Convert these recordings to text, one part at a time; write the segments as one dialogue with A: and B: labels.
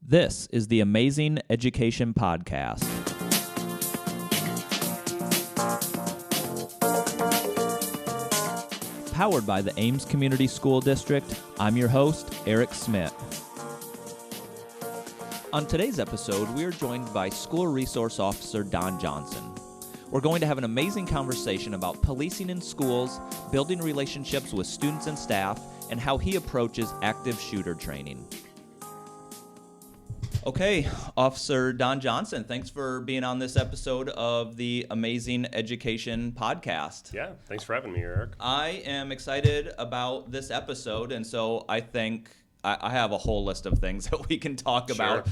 A: This is the Amazing Education Podcast. Powered by the Ames Community School District, I'm your host, Eric Smith. On today's episode, we are joined by School Resource Officer Don Johnsen. We're going to have an amazing conversation about policing in schools, building relationships with students and staff, and how he approaches active shooter training. Okay, Officer Don Johnsen, thanks for being on this episode of the Amazing Education Podcast.
B: Yeah, thanks for having me, Eric.
A: I am excited about this episode, and so I think I have a whole list of things that we can talk about.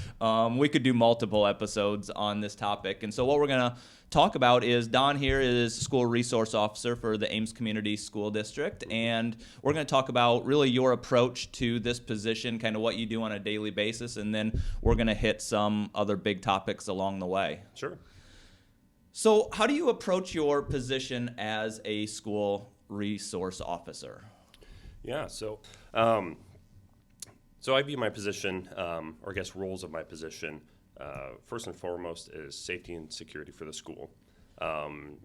A: We could do multiple episodes on this topic, and so what we're going to talk about is Don here is School Resource Officer for the Ames Community School District, and we're going to talk about really your approach to this position, kind of what you do on a daily basis, and then we're going to hit some other big topics along the way.
B: Sure.
A: So how do you approach your position as a School Resource Officer?
B: Yeah, so I view my position, or I guess roles of my position, first and foremost is safety and security for the school,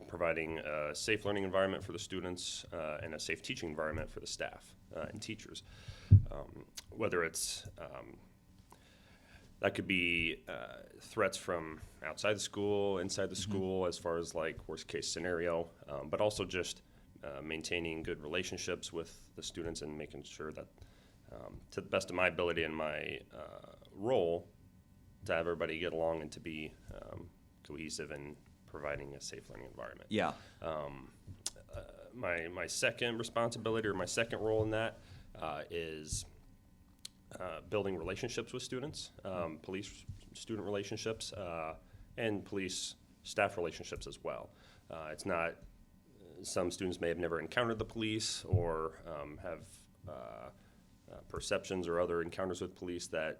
B: providing a safe learning environment for the students and a safe teaching environment for the staff and teachers. Whether it's, that could be threats from outside the school, inside the school, as far as like worst case scenario, but also just maintaining good relationships with the students and making sure that to the best of my ability and my role, to have everybody get along and to be cohesive and providing a safe learning environment.
A: Yeah.
B: My second responsibility or my second role in that is building relationships with students, police-student relationships, and police-staff relationships as well. It's not, some students may have never encountered the police or have perceptions or other encounters with police that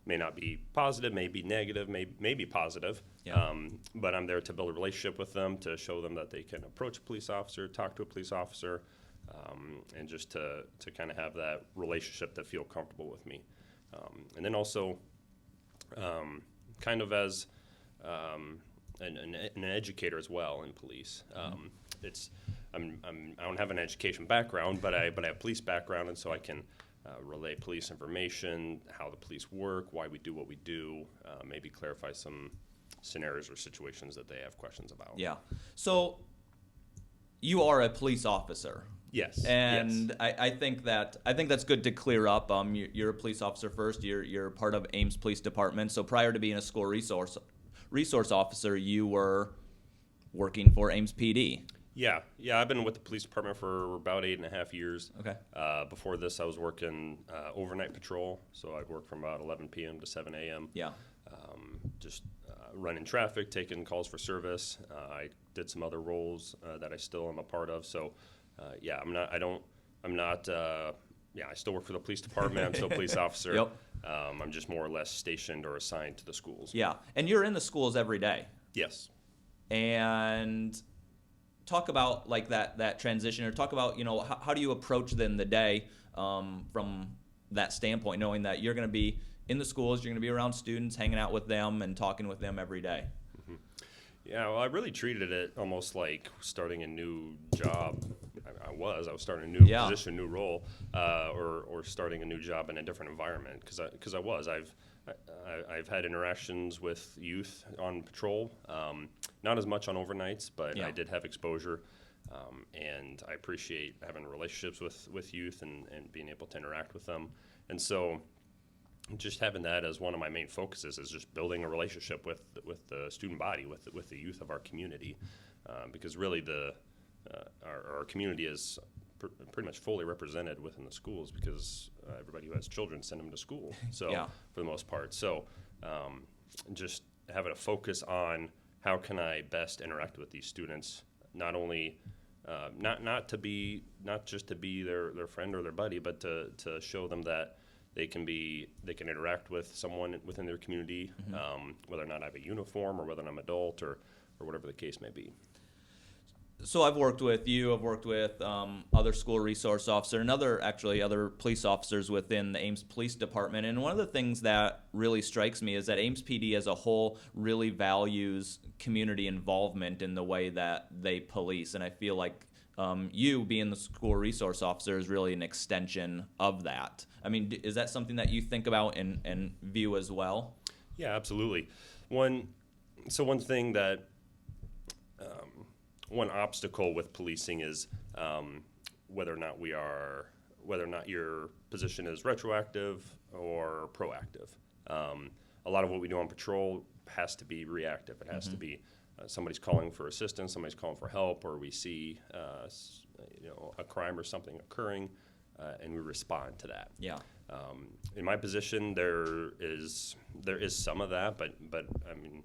B: may not be positive, may be negative, may be positive.
A: Yeah.
B: But I'm there to build a relationship with them, to show them that they can approach a police officer, talk to a police officer, and just to kind of have that relationship that feel comfortable with me. And then also kind of as an educator as well in police. I don't have an education background, but I have police background, and so I can relay police information, how the police work, why we do what we do, maybe clarify some scenarios or situations that they have questions about.
A: Yeah. So you are a police officer.
B: Yes.
A: And
B: yes.
A: I think that's good to clear up. You're a police officer first. You're part of Ames Police Department. So prior to being a school resource officer, you were working for Ames PD.
B: Yeah. I've been with the police department for about 8.5 years.
A: Okay.
B: Before this, I was working overnight patrol, so I'd work from about 11 p.m. to 7 a.m. Yeah. Just running traffic, taking calls for service. I did some other roles that I still am a part of. So, I still work for the police department. I'm still a police officer.
A: Yep.
B: I'm just more or less stationed or assigned to the schools.
A: Yeah, and you're in the schools every day.
B: Yes.
A: And talk about like that transition, or talk about how do you approach then the day from that standpoint, knowing that you're going to be in the schools, you're going to be around students, hanging out with them and talking with them every day.
B: Mm-hmm. Yeah, well, I really treated it almost like starting a new job. I was starting a new position, new role, or starting a new job in a different environment, because I've had interactions with youth on patrol, not as much on overnights, but I did have exposure, and I appreciate having relationships with youth and being able to interact with them. And so just having that as one of my main focuses is just building a relationship with the student body, with the youth of our community, because really our community is pretty much fully represented within the schools, because everybody who has children send them to school. So for the most part, just having a focus on how can I best interact with these students, not only not just to be their friend or their buddy, but to show them that they can interact with someone within their community, whether or not I have a uniform or whether I'm an adult or whatever the case may be.
A: So I've worked with you. I've worked with other school resource officer and other police officers within the Ames Police Department. And one of the things that really strikes me is that Ames PD as a whole really values community involvement in the way that they police. And I feel like you being the school resource officer is really an extension of that. I mean, is that something that you think about and view as well?
B: Yeah, absolutely. One thing that one obstacle with policing is whether or not your position is retroactive or proactive. A lot of what we do on patrol has to be reactive. It has to be somebody's calling for assistance, somebody's calling for help, or we see a crime or something occurring, and we respond to that.
A: Yeah.
B: In my position, there is some of that, but I mean,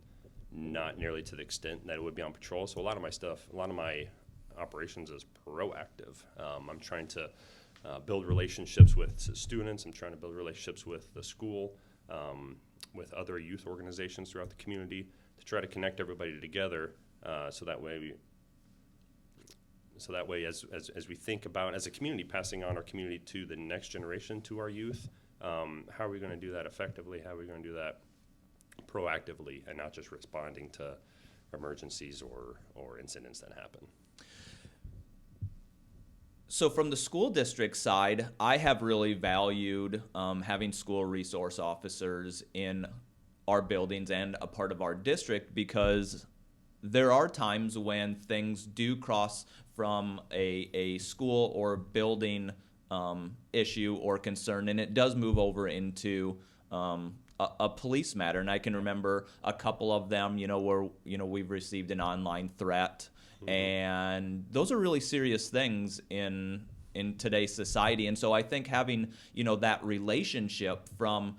B: not nearly to the extent that it would be on patrol. So a lot of my operations is proactive. I'm trying to build relationships with students. I'm trying to build relationships with the school, with other youth organizations throughout the community to try to connect everybody together. So that way, as we think about as a community passing on our community to the next generation, to our youth, how are we going to do that effectively? How are we going to do that proactively and not just responding to emergencies or incidents that happen?
A: So from the school district side, I have really valued having school resource officers in our buildings and a part of our district, because there are times when things do cross from a school or building issue or concern, and it does move over into a police matter. And I can remember a couple of them, where we've received an online threat, and those are really serious things in today's society. And so I think having that relationship from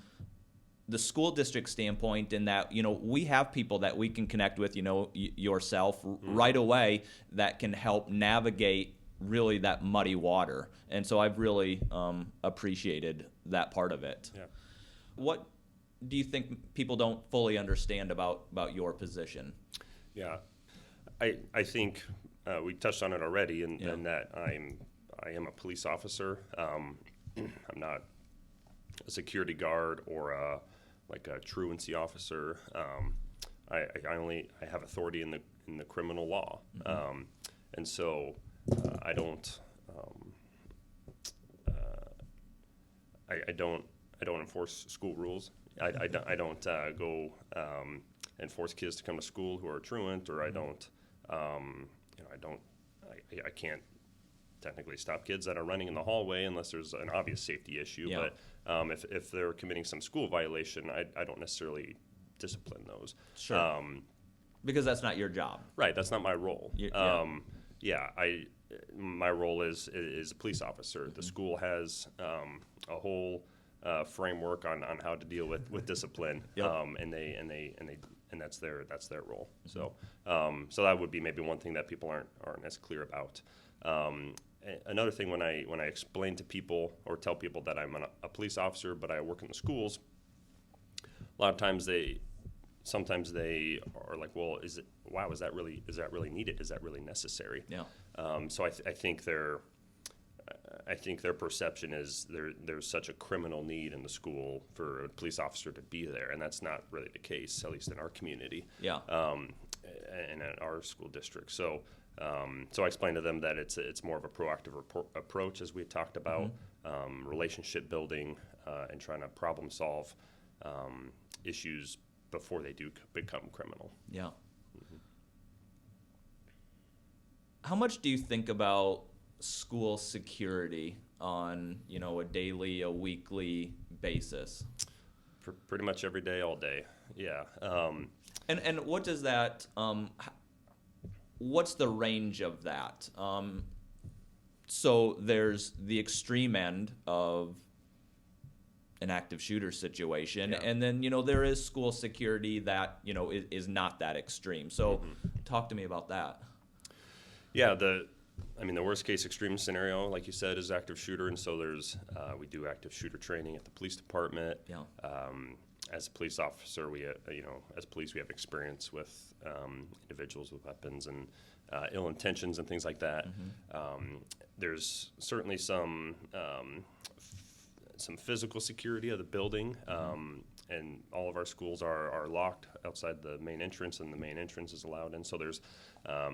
A: the school district standpoint, in that we have people that we can connect with, yourself right away, that can help navigate really that muddy water. And so I've really appreciated that part of it.
B: Yeah.
A: What do you think people don't fully understand about your position?
B: Yeah, I think we touched on it already, and that I am a police officer. I'm not a security guard or a truancy officer. I have authority in the criminal law, and so I don't enforce school rules. I don't go and force kids to come to school who are truant, or I can't technically stop kids that are running in the hallway unless there's an obvious safety issue. Yeah. But if they're committing some school violation, I don't necessarily discipline those.
A: Sure. Because that's not your job.
B: Right. That's not my role. My role is a police officer. The school has a whole framework on how to deal with discipline. Yep. And that's their role. So that would be maybe one thing that people aren't as clear about. Another thing, when I explain to people or tell people that I'm a police officer but I work in the schools, a lot of times sometimes they are like, well, is that really needed? Is that really necessary?
A: Yeah.
B: So I think their perception is there's such a criminal need in the school for a police officer to be there, and that's not really the case, at least in our community.
A: Yeah.
B: And at our school district. So I explained to them that it's more of a proactive approach, as we talked about, relationship building, and trying to problem solve issues before they do become criminal.
A: Yeah. How much do you think about school security on a daily, a weekly basis?
B: Pretty much every day, all day. Yeah.
A: And what does that? What's the range of that? So there's the extreme end of an active shooter situation, and then there is school security that is not that extreme. So talk to me about that.
B: Yeah, the worst case extreme scenario, like you said, is active shooter, and so there's we do active shooter training at the police department.
A: Yeah.
B: as a police officer, as police, we have experience with individuals with weapons and ill intentions and things like that. There's certainly some physical security of the building, and all of our schools are locked outside the main entrance, and the main entrance is allowed in. So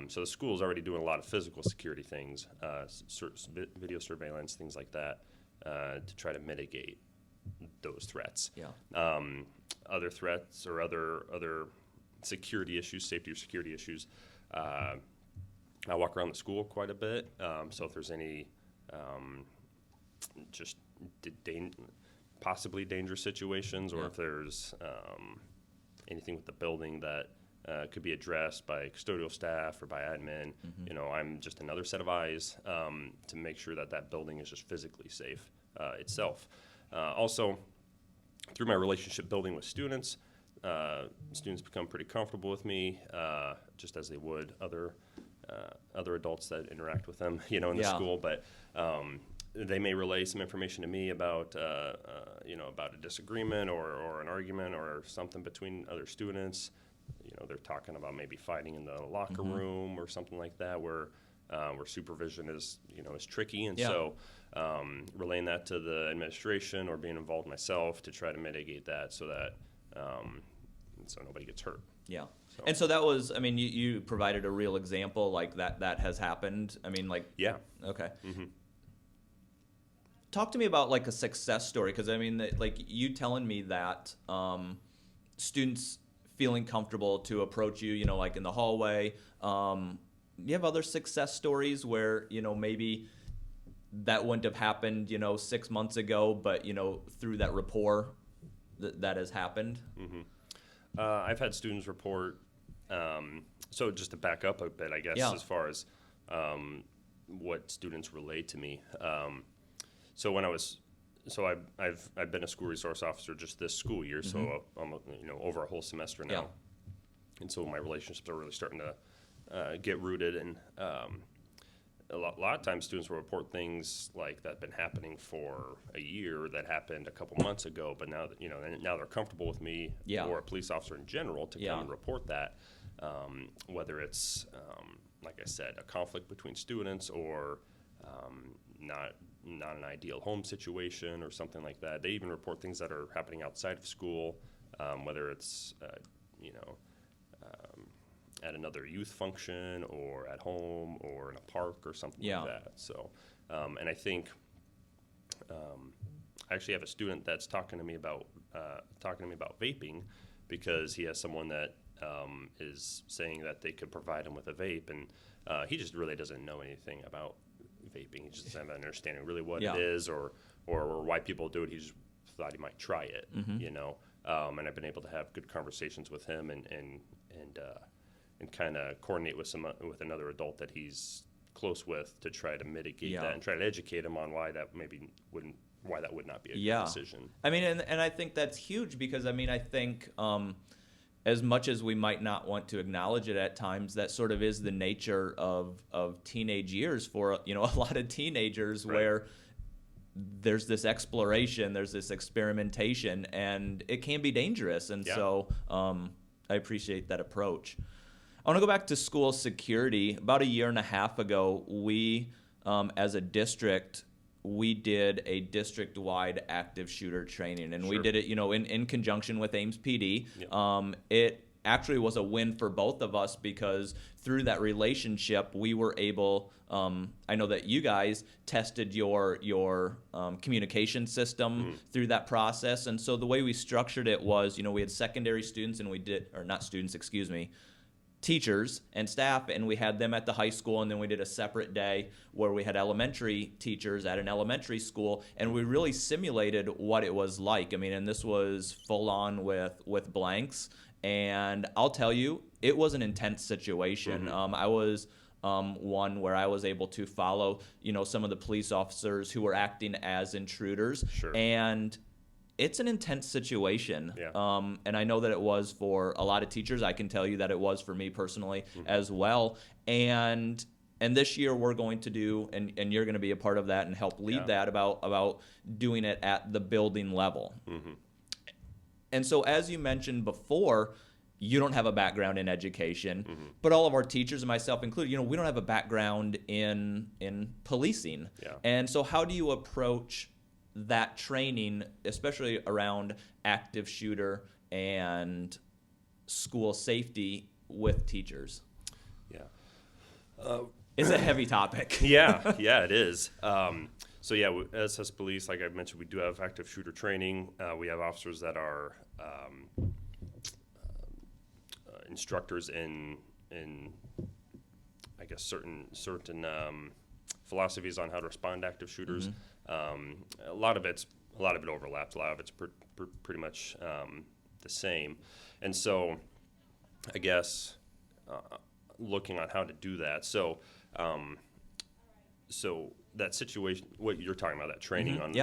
B: so the school is already doing a lot of physical security things, video surveillance, things like that, to try to mitigate those threats. Other threats or other security issues, safety or security issues. I walk around the school quite a bit, so if there's any just possibly dangerous situations, or if there's anything with the building that could be addressed by custodial staff or by admin, I'm just another set of eyes to make sure that building is just physically safe itself. Also, through my relationship building with students, students become pretty comfortable with me, just as they would other adults that interact with them, in the school. But they may relay some information to me about about a disagreement or an argument or something between other students. They're talking about maybe fighting in the locker room or something like that, where supervision is tricky, and so relaying that to the administration or being involved myself to try to mitigate that so that so nobody gets hurt.
A: Yeah. So. And so that was, you provided a real example like that has happened. Yeah. Okay. Talk to me about like a success story, because you telling me that students feeling comfortable to approach you, like in the hallway. You have other success stories where, maybe that wouldn't have happened, 6 months ago, but, through that rapport that has happened?
B: I've had students report, so just to back up a bit, I guess, as far as what students relate to me. I've been a school resource officer just this school year, so I'm over a whole semester now, and so my relationships are really starting to get rooted. And a lot of times, students will report things like that have been happening for a year, that happened a couple months ago, but now that now they're comfortable with me or a police officer in general to come and report that, whether it's like I said, a conflict between students or not an ideal home situation or something like that. They even report things that are happening outside of school, whether it's at another youth function or at home or in a park or something like that. So, and I think I actually have a student that's talking to me about vaping, because he has someone that is saying that they could provide him with a vape, and he just really doesn't know anything about vaping. He just doesn't have an understanding really what it is or why people do it. He just thought he might try it, and I've been able to have good conversations with him and kind of coordinate with another adult that he's close with to try to mitigate that and try to educate him on why that would not be a good decision.
A: And I think that's huge, because I think as much as we might not want to acknowledge it at times, that sort of is the nature of teenage years for a lot of teenagers, where there's this exploration, there's this experimentation, and it can be dangerous. And so I appreciate that approach. I want to go back to school security. About a year and a half ago, we, as a district, we did a district-wide active shooter training, and we did it, in conjunction with Ames PD. It actually was a win for both of us, because through that relationship, we were able. I know that you guys tested your communication system through that process, and so the way we structured it was, we had secondary students, and teachers and staff, and we had them at the high school, and then we did a separate day where we had elementary teachers at an elementary school, and we really simulated what it was like. And this was full on with blanks, and I'll tell you, it was an intense situation. I was one where I was able to follow, some of the police officers who were acting as intruders, and it's an intense situation. And I know that it was for a lot of teachers. I can tell you that it was for me personally as well. And this year we're going to do, and you're going to be a part of that and help lead that, about doing it at the building level. And so, as you mentioned before, you don't have a background in education, but all of our teachers, and myself included, we don't have a background in policing.
B: Yeah.
A: And so, how do you approach that training, especially around active shooter and school safety with teachers?
B: Yeah.
A: It's a heavy topic.
B: Yeah, it is. So yeah, as police, like I mentioned, we do have active shooter training. We have officers that are instructors in I guess certain philosophies on how to respond to active shooters. A lot of it overlaps. A lot of it's pretty much the same, and so I guess looking on how to do that. So that situation, what you're talking about, that training on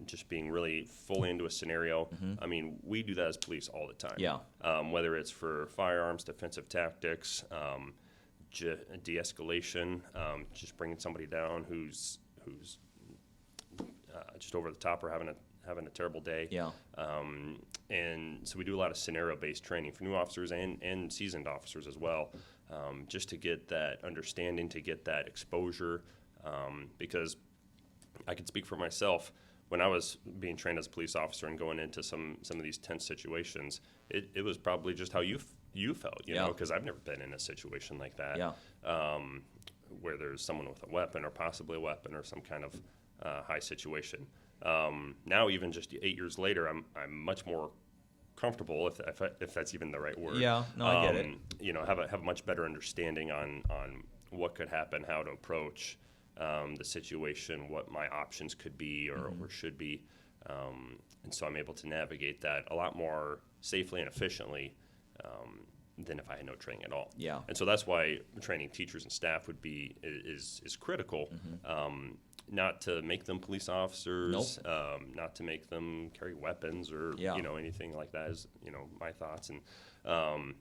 B: just being really fully into a scenario. I mean, we do that as police all the time.
A: Yeah.
B: Whether it's for firearms, defensive tactics, de-escalation, just bringing somebody down who's just over the top or having a terrible day.
A: Yeah.
B: And so we do a lot of scenario-based training for new officers and seasoned officers as well, just to get that understanding, to get that exposure. Because I can speak for myself. When I was being trained as a police officer and going into some of these tense situations, it was probably just how you felt, you know, because I've never been in a situation like that, where there's someone with a weapon or possibly a weapon or some kind of high situation. Now, even just 8 years later, I'm much more comfortable, if that's even the right word.
A: Yeah, no, I get it.
B: You know, have a much better understanding on what could happen, how to approach the situation, what my options could be or should be, and so I'm able to navigate that a lot more safely and efficiently than if I had no training at all.
A: Yeah.
B: And so that's why training teachers and staff is critical. Not to make them police officers, not to make them carry weapons or anything like that is my thoughts, and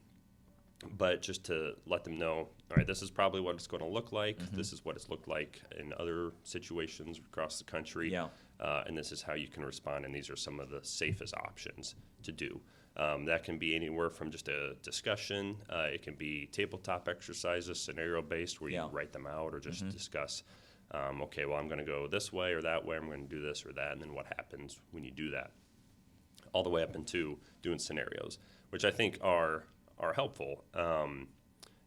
B: but just to let them know, all right, this is probably what it's going to look like. This is what it's looked like in other situations across the country, and this is how you can respond, and these are some of the safest options to do. That can be anywhere from just a discussion. It can be tabletop exercises, scenario-based, where you write them out or just discuss, okay, well, I'm going to go this way or that way. I'm going to do this or that, and then what happens when you do that, all the way up into doing scenarios, which I think are helpful,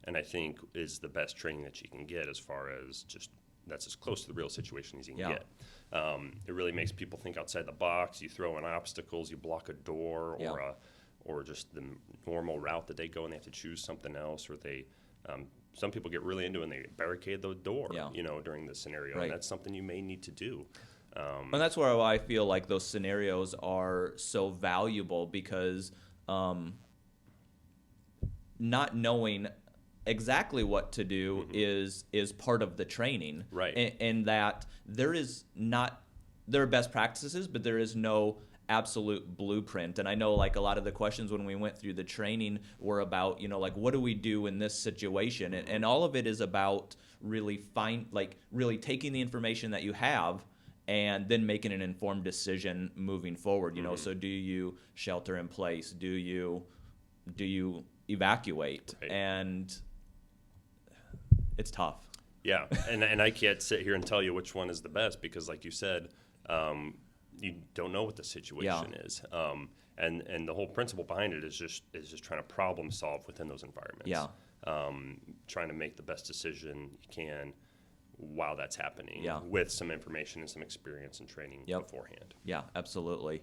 B: and I think is the best training that you can get as far as just that's as close to the real situation as you can get. It really makes people think outside the box. You throw in obstacles, you block a door or just the normal route that they go and they have to choose something else, or they some people get really into it and they barricade the door during the scenario, and that's something you may need to do.
A: And that's where I feel like those scenarios are so valuable, because not knowing exactly what to do is part of the training,
B: right?
A: And that there are best practices, but there is no absolute blueprint. And I know, like, a lot of the questions when we went through the training were about, like, what do we do in this situation? And all of it is about really taking the information that you have and then making an informed decision moving forward. So do you shelter in place? Do you evacuate?
B: Right.
A: And it's tough.
B: Yeah, and I can't sit here and tell you which one is the best, because, like you said, you don't know what the situation is. And the whole principle behind it is just trying to problem solve within those environments.
A: Yeah.
B: Trying to make the best decision you can while that's happening,
A: Yeah.
B: with some information and some experience and training beforehand.
A: Yeah, absolutely.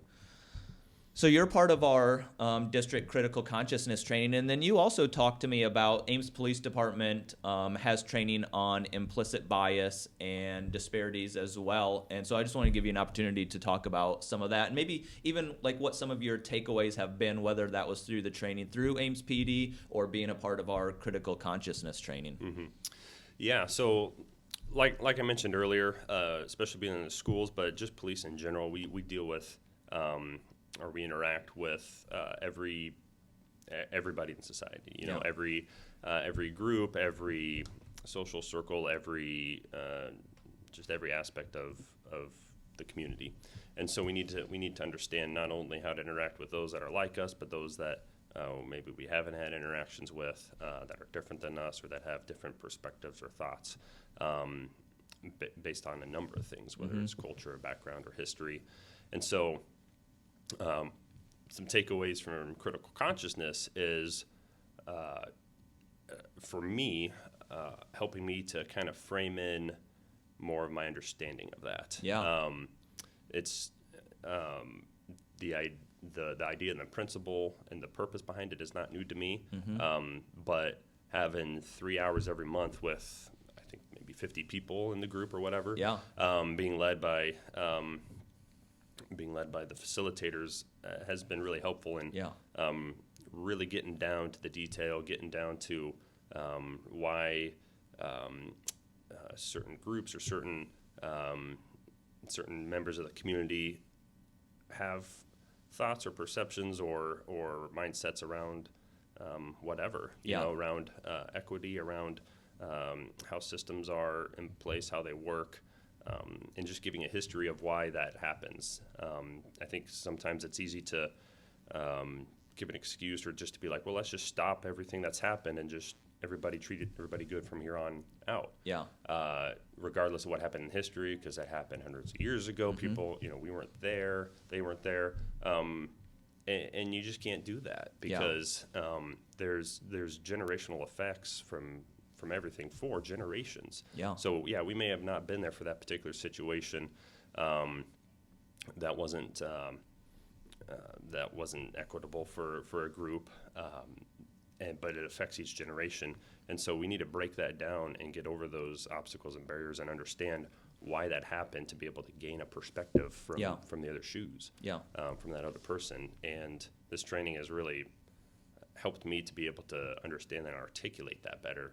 A: So you're part of our district critical consciousness training, and then you also talked to me about Ames Police Department has training on implicit bias and disparities as well. And so I just want to give you an opportunity to talk about some of that, and maybe even like what some of your takeaways have been, whether that was through the training through Ames PD or being a part of our critical consciousness training.
B: Yeah, so like I mentioned earlier, especially being in the schools, but just police in general, we deal with or we interact with everybody in society. Every group, every social circle, every just every aspect of the community. And so we need to understand not only how to interact with those that are like us, but those that maybe we haven't had interactions with that are different than us or that have different perspectives or thoughts based on a number of things, whether it's culture or background or history. And so some takeaways from critical consciousness is, for me, helping me to kind of frame in more of my understanding of that.
A: Yeah.
B: It's the idea and the principle and the purpose behind it is not new to me. But having 3 hours every month with, I think, maybe 50 people in the group or whatever, being led by the facilitators has been really helpful in really getting down to the detail, getting down to why certain groups or certain members of the community have thoughts or perceptions or mindsets around whatever, you know, around equity, around how systems are in place, how they work, and just giving a history of why that happens. I think sometimes it's easy to give an excuse or just to be like, well, let's just stop everything that's happened and just everybody treat everybody good from here on out. Yeah. Regardless of what happened in history, because that happened hundreds of years ago. People, you know, we weren't there, they weren't there, and you just can't do that because there's generational effects from everything for generations. Yeah. So we may have not been there for that particular situation. That wasn't equitable for a group. But it affects each generation. And so we need to break that down and get over those obstacles and barriers and understand why that happened to be able to gain a perspective from the other shoes, from that other person. And this training has really helped me to be able to understand and articulate that better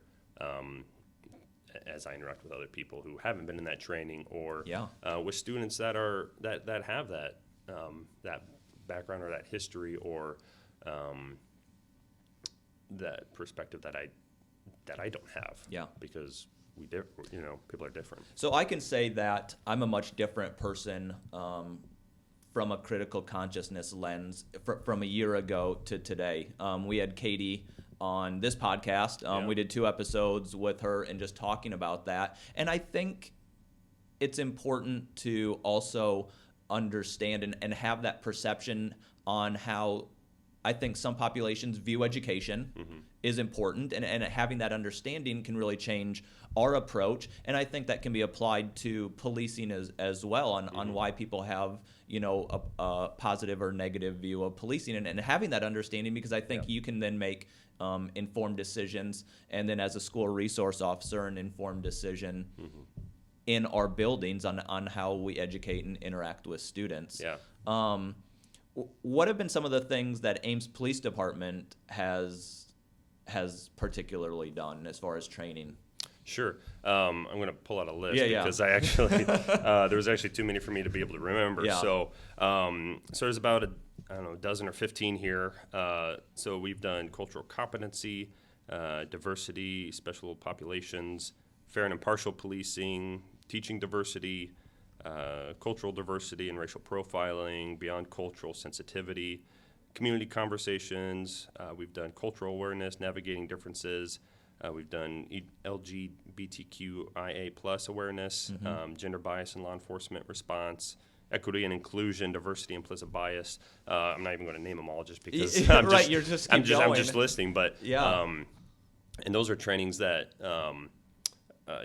B: as I interact with other people who haven't been in that training or with students that have that background or that history or that perspective that I don't have. Because people are different.
A: So I can say that I'm a much different person from a critical consciousness lens from a year ago to today. We had Katie on this podcast. We did 2 episodes with her and just talking about that. And I think it's important to also understand and have that perception on how I think some populations view education is important, and having that understanding can really change our approach. And I think that can be applied to policing as well on why people have, you know, a positive or negative view of policing, and having that understanding, because I think you can then make informed decisions, and then as a school resource officer, an informed decision in our buildings on how we educate and interact with students. What have been some of the things that Ames Police Department has particularly done as far as training?
B: Sure. I'm going to pull out a list because I actually there was actually too many for me to be able to remember. So there's about a dozen or 15 here. So we've done cultural competency, diversity, special populations, fair and impartial policing, teaching diversity, cultural diversity and racial profiling, beyond cultural sensitivity, community conversations. We've done cultural awareness, navigating differences. We've done LGBTQIA plus awareness, gender bias in law enforcement response, equity and inclusion, diversity, implicit bias. I'm not even going to name them all just because I'm just listing. But and those are trainings that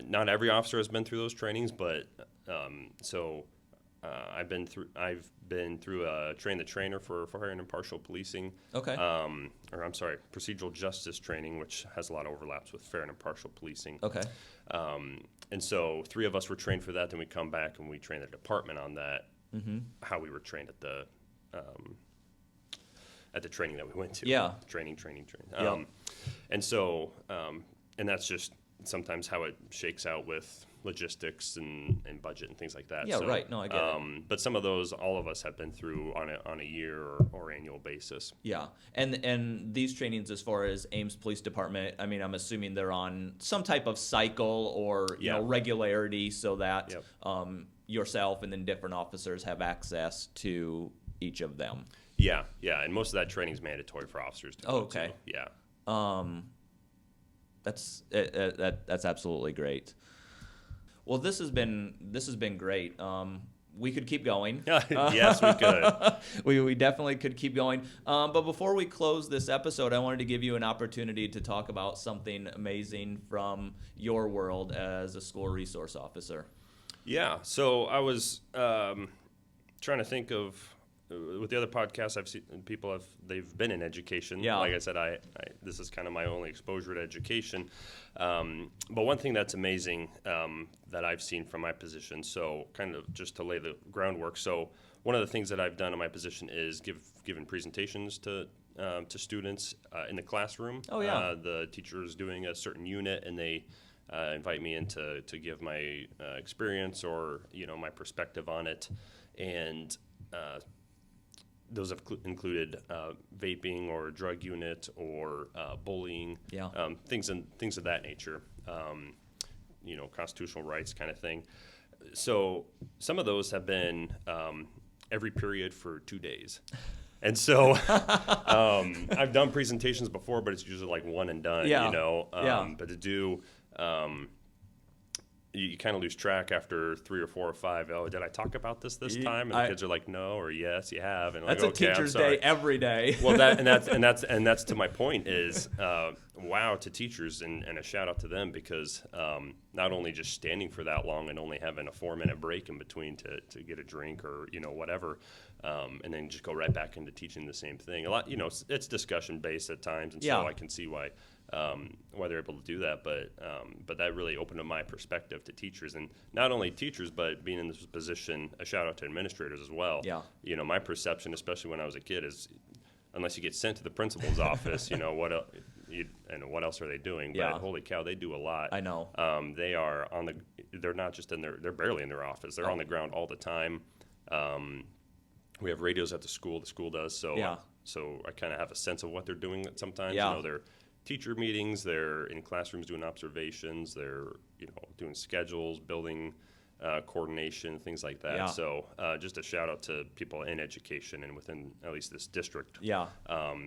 B: not every officer has been through those trainings, but I've been through a train the trainer for fair and impartial policing. Procedural justice training, which has a lot of overlaps with fair and impartial policing. And so 3 of us were trained for that. Then we come back and we train the department on that. How we were trained at the training that we went to. Training. And so and that's just sometimes how it shakes out with logistics and budget and things like that.
A: No, I get it.
B: But some of those, all of us have been through on a year or annual basis.
A: And these trainings, as far as Ames Police Department, I mean, I'm assuming they're on some type of cycle or you know regularity, so that yourself and then different officers have access to each of them.
B: Yeah, and most of that training is mandatory for officers to go to. Yeah.
A: That's absolutely great. Well, this has been great. We could keep going.
B: Yes, we could.
A: We definitely could keep going. But before we close this episode, I wanted to give you an opportunity to talk about something amazing from your world as a school resource officer.
B: Yeah. So I was trying to think of, with the other podcasts I've seen, they've been in education.
A: Yeah.
B: Like I said, this is kind of my only exposure to education. But one thing that's amazing that I've seen from my position, so kind of just to lay the groundwork. So one of the things that I've done in my position is given presentations to students in the classroom.
A: Oh, yeah.
B: The teacher is doing a certain unit, and they invite me in to give my experience or my perspective on it, and those have included vaping or drug unit or bullying, things of that nature, constitutional rights kind of thing. So some of those have been every period for 2 days. And so I've done presentations before, but it's usually like one and done, But to do you kind of lose track after 3 or 4 or 5. Oh, did I talk about this time? And the kids are like, no, or yes, you have. And
A: that's
B: like, okay,
A: a teacher's day every day.
B: Well, that's to my point is, wow to teachers and a shout out to them, because not only just standing for that long and only having a 4-minute break in between to get a drink or whatever, and then just go right back into teaching the same thing. A lot, it's discussion based at times, and so I can see why they're able to do that, but that really opened up my perspective to teachers, and not only teachers, but being in this position, a shout out to administrators as well.
A: Yeah.
B: My perception, especially when I was a kid, is unless you get sent to the principal's office, what else are they doing?
A: Yeah.
B: But holy cow, they do a lot.
A: I know.
B: They are they're not just they're barely in their office. They're on the ground all the time. We have radios at the school does, so I kind of have a sense of what they're doing sometimes. They're teacher meetings, they're in classrooms doing observations, they're doing schedules, building coordination, things like that. So just a shout out to people in education and within at least this district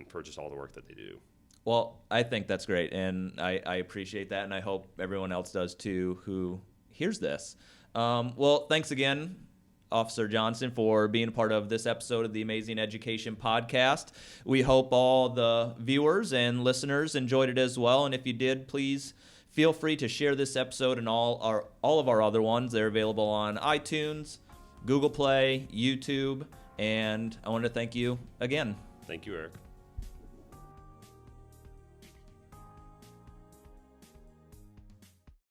B: for just all the work that they do.
A: Well, I think that's great, and I appreciate that, and I hope everyone else does too who hears this. Well, thanks again, Officer Johnsen, for being a part of this episode of the Amazing Education Podcast. We hope all the viewers and listeners enjoyed it as well, and if you did, please feel free to share this episode and all of our other ones. They're available on iTunes, Google Play, YouTube, and I want to thank you again.
B: Thank you, Eric.